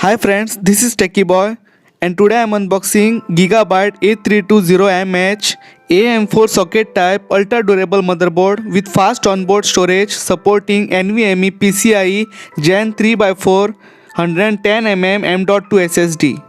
Hi friends, this is Techie Boy and today I am unboxing Gigabyte A320MH AM4 socket type ultra durable motherboard with fast onboard storage supporting NVMe PCIe Gen 3x4 110mm M.2 SSD.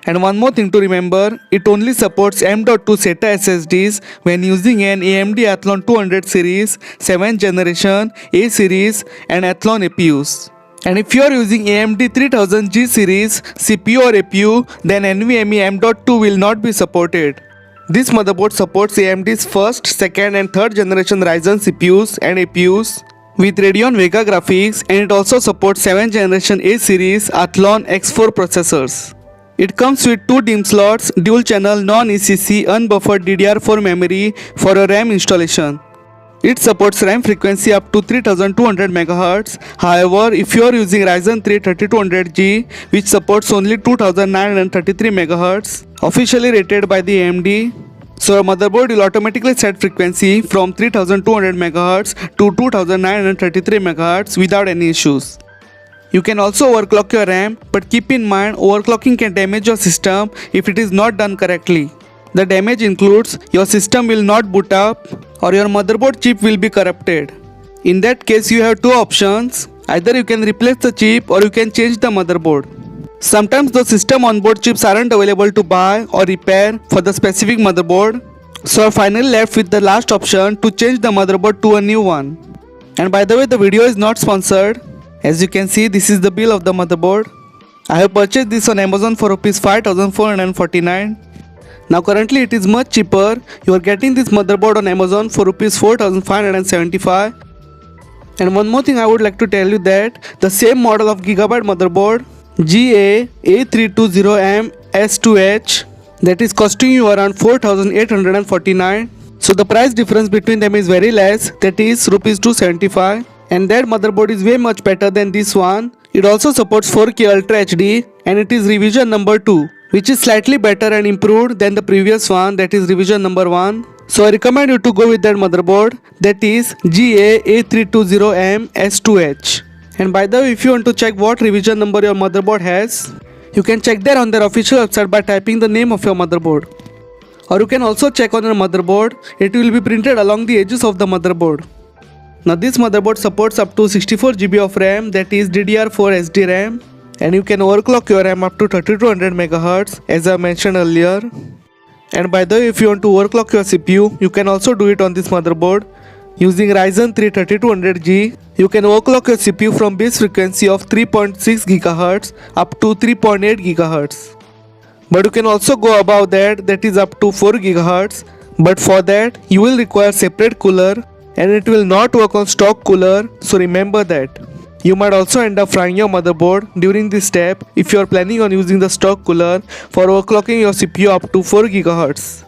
And one more thing to remember, it only supports M.2 SATA SSDs when using an AMD Athlon 200 series, 7th generation, A series and Athlon APUs. And if you are using AMD 3000G series CPU or APU, then NVMe M.2 will not be supported. This motherboard supports AMD's first, second and third generation Ryzen CPUs and APUs with Radeon Vega graphics, and it also supports 7th generation A series Athlon X4 processors. It comes with 2 DIMM slots, dual channel non-ECC unbuffered DDR4 memory for a RAM installation. It supports RAM frequency up to 3200 MHz. However, if you are using Ryzen 3 3200G, which supports only 2933 MHz, officially rated by the AMD, so your motherboard will automatically set frequency from 3200 MHz to 2933 MHz without any issues. You can also overclock your RAM, but keep in mind overclocking can damage your system if it is not done correctly. The damage includes your system will not boot up or your motherboard chip will be corrupted. In that case, you have two options. Either you can replace the chip or you can change the motherboard. Sometimes the system onboard chips aren't available to buy or repair for the specific motherboard, so I'm finally left with the last option to change the motherboard to a new one. And by the way, the video is not sponsored. As you can see, this is the bill of the motherboard. I have purchased this on Amazon for Rs 5449. Now currently it is much cheaper. You are getting this motherboard on Amazon for Rs 4575. And one more thing I would like to tell you that the same model of Gigabyte motherboard GA A320M S2H, that is costing you around 4849. So the price difference between them is very less, that is Rs 275. And that motherboard is way much better than this one. It also supports 4K Ultra HD and it is revision number 2, which is slightly better and improved than the previous one, that is revision number 1. So I recommend you to go with that motherboard, that is GA A320M S2H. And by the way, if you want to check what revision number your motherboard has, you can check there on their official website by typing the name of your motherboard. Or you can also check on your motherboard, it will be printed along the edges of the motherboard. Now this motherboard supports up to 64GB of RAM, that is DDR4 SD RAM, and you can overclock your RAM up to 3200 MHz as I mentioned earlier. And by the way, if you want to overclock your CPU, you can also do it on this motherboard. Using Ryzen 3 3200G, you can overclock your CPU from base frequency of 3.6 GHz up to 3.8 GHz. But you can also go above that, that is up to 4 GHz. But for that, you will require separate cooler and it will not work on stock cooler, so remember that. You might also end up frying your motherboard during this step if you are planning on using the stock cooler for overclocking your CPU up to 4 GHz.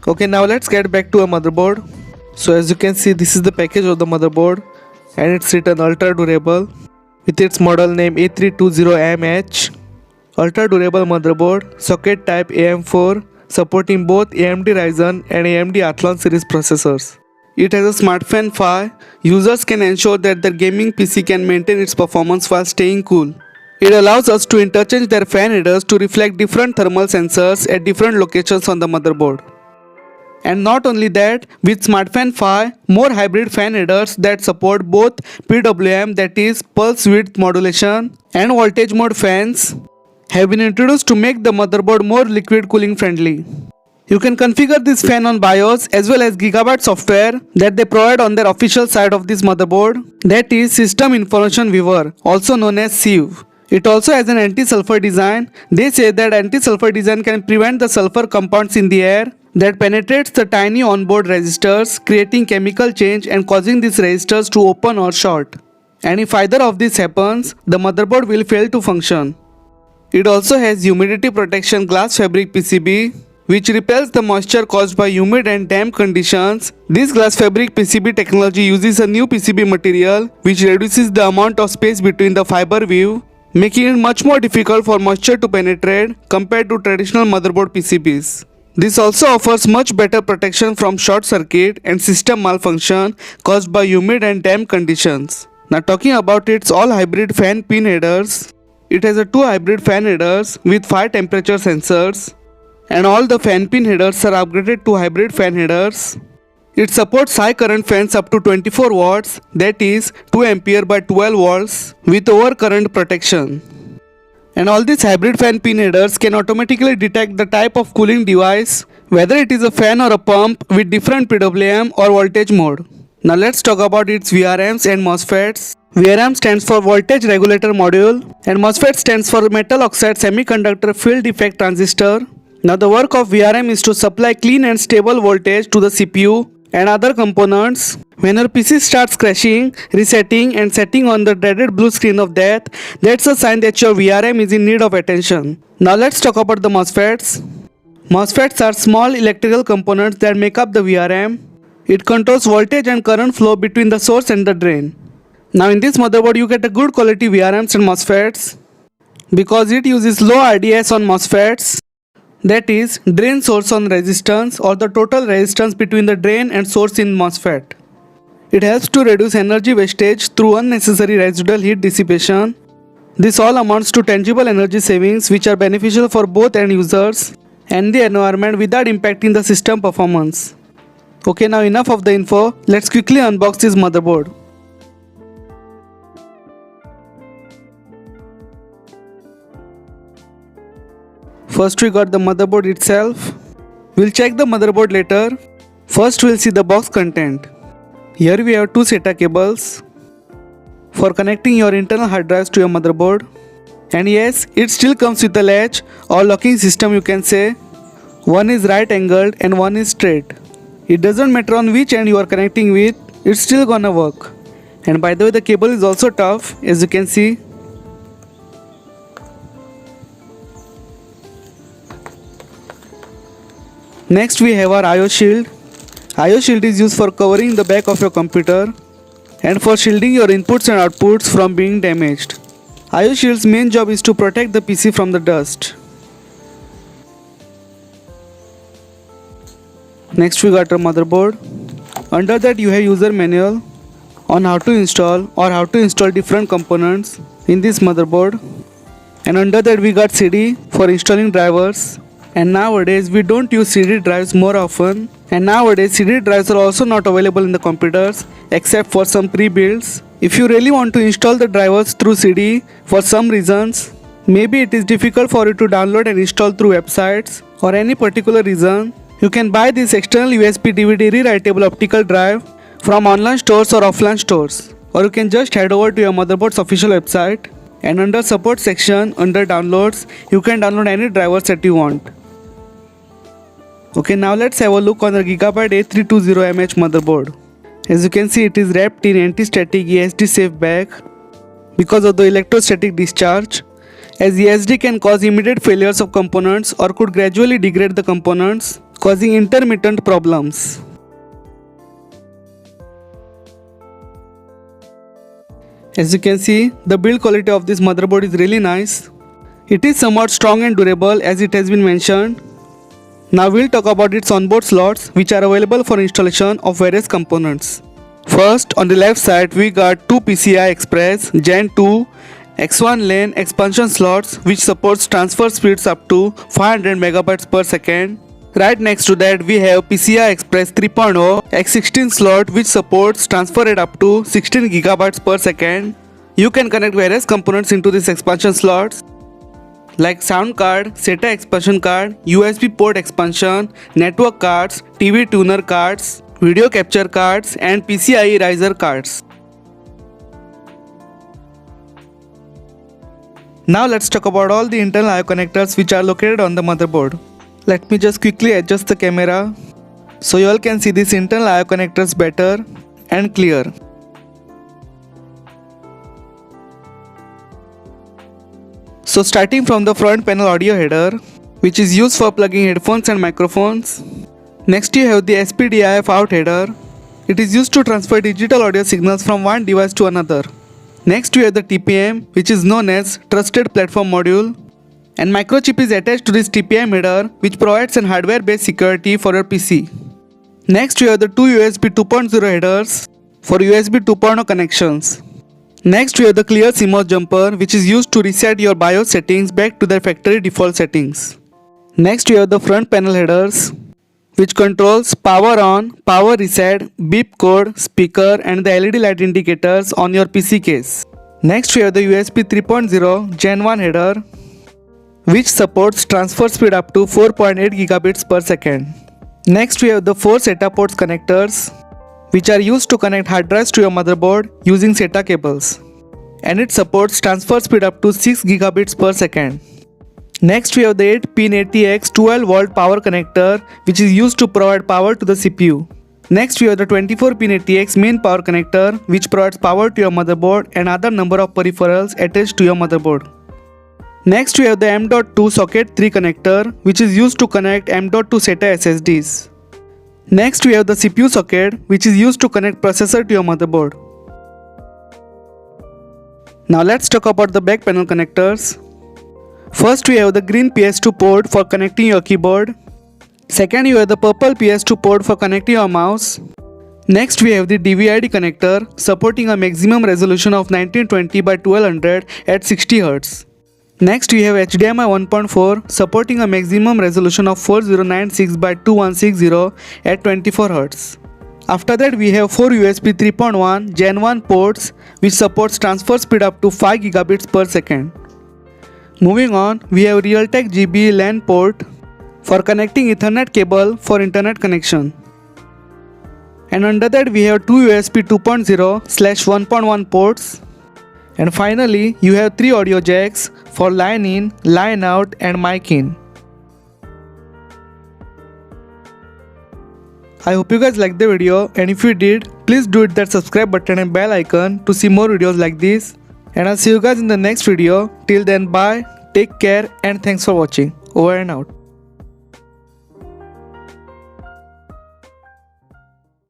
Okay, now let's get back to a motherboard. So as you can see, this is the package of the motherboard and it's written ultra durable with its model name A320MH. Ultra durable motherboard, socket type AM4, supporting both AMD Ryzen and AMD Athlon series processors. It has a smart fan 5. Users can ensure that their gaming PC can maintain its performance while staying cool. It allows us to interchange their fan headers to reflect different thermal sensors at different locations on the motherboard. And not only that, with Smart Fan 5, more hybrid fan headers that support both PWM, that is pulse width modulation, and voltage mode fans have been introduced to make the motherboard more liquid cooling friendly. You can configure this fan on BIOS as well as Gigabyte software that they provide on their official side of this motherboard, that is System Information Viewer, also known as SIV. It also has an anti-sulfur design. They say that anti-sulfur design can prevent the sulfur compounds in the air that penetrates the tiny onboard resistors, creating chemical change and causing these resistors to open or short. And if either of these happens, the motherboard will fail to function. It also has humidity protection glass fabric PCB, which repels the moisture caused by humid and damp conditions. This glass fabric PCB technology uses a new PCB material which reduces the amount of space between the fiber weave, making it much more difficult for moisture to penetrate compared to traditional motherboard PCBs. This also offers much better protection from short circuit and system malfunction caused by humid and damp conditions. Now talking about its all hybrid fan pin headers, it has a two hybrid fan headers with 5 temperature sensors, and all the fan pin headers are upgraded to hybrid fan headers. It supports high current fans up to 24 watts, that is 2 ampere by 12 volts with overcurrent protection. And all these hybrid fan pin headers can automatically detect the type of cooling device, whether it is a fan or a pump with different PWM or voltage mode. Now let's talk about its VRMs and MOSFETs. VRM stands for Voltage Regulator Module and MOSFET stands for Metal Oxide Semiconductor Field Effect Transistor. Now the work of VRM is to supply clean and stable voltage to the CPU and other components. When your PC starts crashing, resetting and setting on the dreaded blue screen of death, that's a sign that your VRM is in need of attention. Now let's talk about the MOSFETs. MOSFETs are small electrical components that make up the VRM. It controls voltage and current flow between the source and the drain. Now in this motherboard you get a good quality VRMs and MOSFETs because it uses low RDS on MOSFETs, that is drain source on resistance or the total resistance between the drain and source in MOSFET. It helps to reduce energy wastage through unnecessary residual heat dissipation. This all amounts to tangible energy savings which are beneficial for both end users and the environment without impacting the system performance. Okay, now enough of the info, let's quickly unbox this motherboard. First we got the motherboard itself. We'll check the motherboard later. First we'll see the box content. Here we have two SATA cables for connecting your internal hard drives to your motherboard. And yes, it still comes with a latch or locking system you can say. One is right angled and one is straight. It doesn't matter on which end you are connecting with, it's still gonna work. And by the way, the cable is also tough, as you can see. Next we have our IO shield. IO shield is used for covering the back of your computer and for shielding your inputs and outputs from being damaged. IO shield's main job is to protect the PC from the dust. Next we got our motherboard. Under that you have user manual on how to install or how to install different components in this motherboard. And under that we got CD for installing drivers. And nowadays we don't use CD drives more often. And nowadays CD drives are also not available in the computers except for some pre-builds. If you really want to install the drivers through CD for some reasons, maybe it is difficult for you to download and install through websites or any particular reason, you can buy this external USB DVD rewritable optical drive from online stores or offline stores. Or you can just head over to your motherboard's official website and under support section under downloads, you can download any drivers that you want. Okay, now let's have a look on the Gigabyte A320MH motherboard. As you can see, it is wrapped in anti-static ESD safe bag because of the electrostatic discharge, as ESD can cause immediate failures of components or could gradually degrade the components, causing intermittent problems. As you can see, the build quality of this motherboard is really nice. It is somewhat strong and durable as it has been mentioned. Now we'll talk about its onboard slots which are available for installation of various components. First, on the left side we got two PCI Express Gen 2 X1 lane expansion slots which supports transfer speeds up to 500 megabytes per second. Right next to that we have PCI Express 3.0 X16 slot which supports transfer rate up to 16 gigabytes per second. You can connect various components into these expansion slots like sound card, SATA expansion card, USB port expansion, network cards, TV tuner cards, video capture cards and PCIe riser cards. Now let's talk about all the internal I/O connectors which are located on the motherboard. Let me just quickly adjust the camera so you all can see these internal I/O connectors better and clear. So starting from the front panel audio header, which is used for plugging headphones and microphones. Next you have the SPDIF out header. It is used to transfer digital audio signals from one device to another. Next we have the TPM, which is known as Trusted Platform Module. And microchip is attached to this TPM header which provides an hardware based security for your PC. Next we have the two USB 2.0 headers for USB 2.0 connections. Next we have the clear CMOS jumper, which is used to reset your BIOS settings back to their factory default settings. Next we have the front panel headers, which controls power on, power reset, beep code, speaker and the LED light indicators on your PC case. Next we have the USB 3.0 Gen 1 header, which supports transfer speed up to 4.8 gigabits per second. Next we have the 4 SATA ports connectors, which are used to connect hard drives to your motherboard using SATA cables, and it supports transfer speed up to 6 gigabits per second. Next we have the 8-pin ATX 12V power connector, which is used to provide power to the CPU. Next we have the 24-pin ATX main power connector, which provides power to your motherboard and other number of peripherals attached to your motherboard. Next we have the M.2 socket 3 connector, which is used to connect M.2 SATA SSDs. Next we have the CPU socket, which is used to connect processor to your motherboard. Now let's talk about the back panel connectors. First we have the green PS2 port for connecting your keyboard. Second you have the purple PS2 port for connecting your mouse. Next we have the DVI-D connector supporting a maximum resolution of 1920 by 1200 at 60 Hz. Next we have HDMI 1.4 supporting a maximum resolution of 4096 by 2160 at 24 Hz. After that we have 4 USB 3.1 Gen 1 ports, which supports transfer speed up to 5 gigabits per second. Moving on, we have Realtek GB LAN port for connecting Ethernet cable for internet connection. And under that we have 2 USB 2.0/1.1 ports. And finally, you have 3 audio jacks for line in, line out and mic in. I hope you guys liked the video, and if you did, please do hit that subscribe button and bell icon to see more videos like this. And I'll see you guys in the next video. Till then, bye, take care and thanks for watching. Over and out.